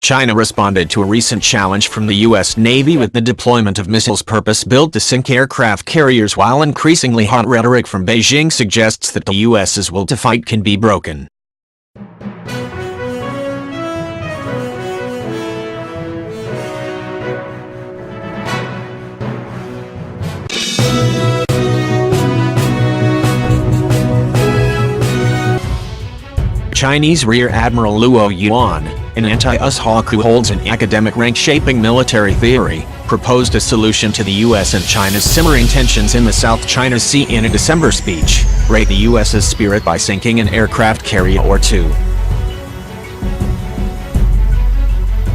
China responded to a recent challenge from the U.S. Navy with the deployment of missiles purpose-built to sink aircraft carriers, while increasingly hot rhetoric from Beijing suggests that the U.S.'s will to fight can be broken. Chinese Rear Admiral Luo Yuan, an anti-US hawk who holds an academic rank shaping military theory, proposed a solution to the U.S. and China's simmering tensions in the South China Sea in a December speech: rate the U.S.'s spirit by sinking an aircraft carrier or two.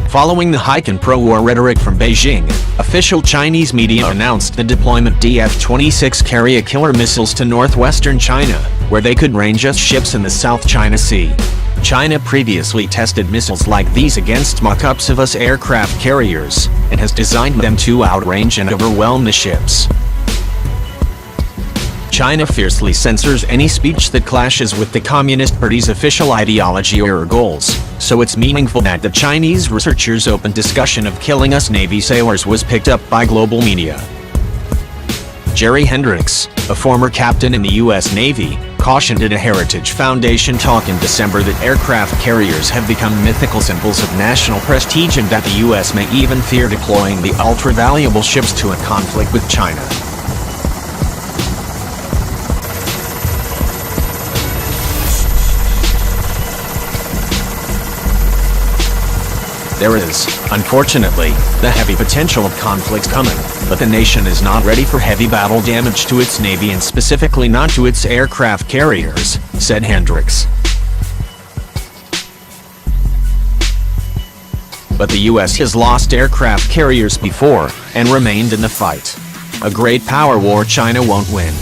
Following the hike in pro-war rhetoric from Beijing, official Chinese media announced the deployment of DF-26 carrier killer missiles to northwestern China, where they could range as ships in the South China Sea. China previously tested missiles like these against mock-ups of US aircraft carriers, and has designed them to outrange and overwhelm the ships. China fiercely censors any speech that clashes with the Communist Party's official ideology or goals, so it's meaningful that the Chinese researchers' open discussion of killing US Navy sailors was picked up by global media. Jerry Hendricks, a former captain in the U.S. Navy, cautioned at a Heritage Foundation talk in December that aircraft carriers have become mythical symbols of national prestige and that the U.S. may even fear deploying the ultra-valuable ships to a conflict with China. There is, unfortunately, the heavy potential of conflict coming, but the nation is not ready for heavy battle damage to its Navy and specifically not to its aircraft carriers, said Hendricks. But the U.S. has lost aircraft carriers before, and remained in the fight. A great power war China won't win.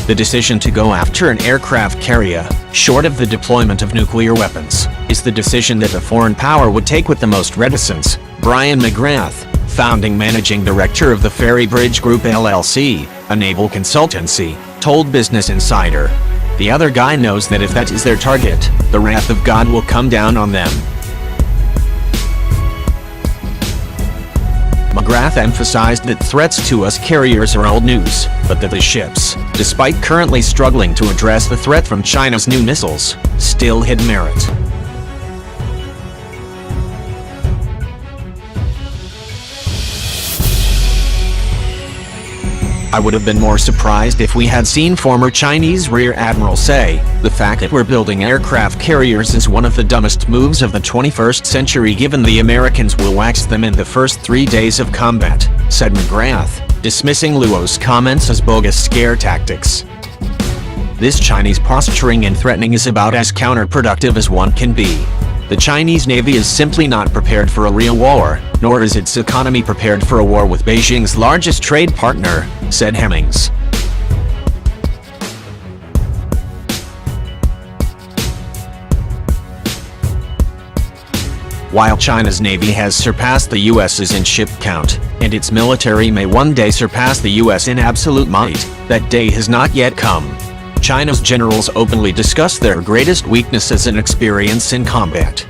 The decision to go after an aircraft carrier, short of the deployment of nuclear weapons, is the decision that a foreign power would take with the most reticence, Brian McGrath, founding managing director of the Ferry Bridge Group LLC, a naval consultancy, told Business Insider. The other guy knows that if that is their target, the wrath of God will come down on them. McGrath emphasized that threats to US carriers are old news, but that the ships, despite currently struggling to address the threat from China's new missiles, still had merit. I would have been more surprised if we had seen former Chinese Rear Admiral say, "The fact that we're building aircraft carriers is one of the dumbest moves of the 21st century given the Americans will wax them in the first 3 days of combat," said McGrath, dismissing Luo's comments as bogus scare tactics. This Chinese posturing and threatening is about as counterproductive as one can be. The Chinese Navy is simply not prepared for a real war, nor is its economy prepared for a war with Beijing's largest trade partner, said Hemmings. While China's Navy has surpassed the U.S.'s in ship count, and its military may one day surpass the U.S. in absolute might, that day has not yet come. China's generals openly discuss their greatest weaknesses and experience in combat.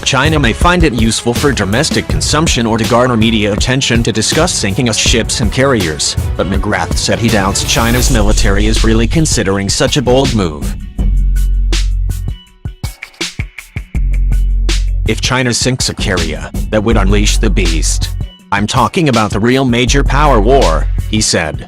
China may find it useful for domestic consumption or to garner media attention to discuss sinking US ships and carriers, but McGrath said he doubts China's military is really considering such a bold move. If China sinks a carrier, that would unleash the beast. I'm talking about the real major power war, he said.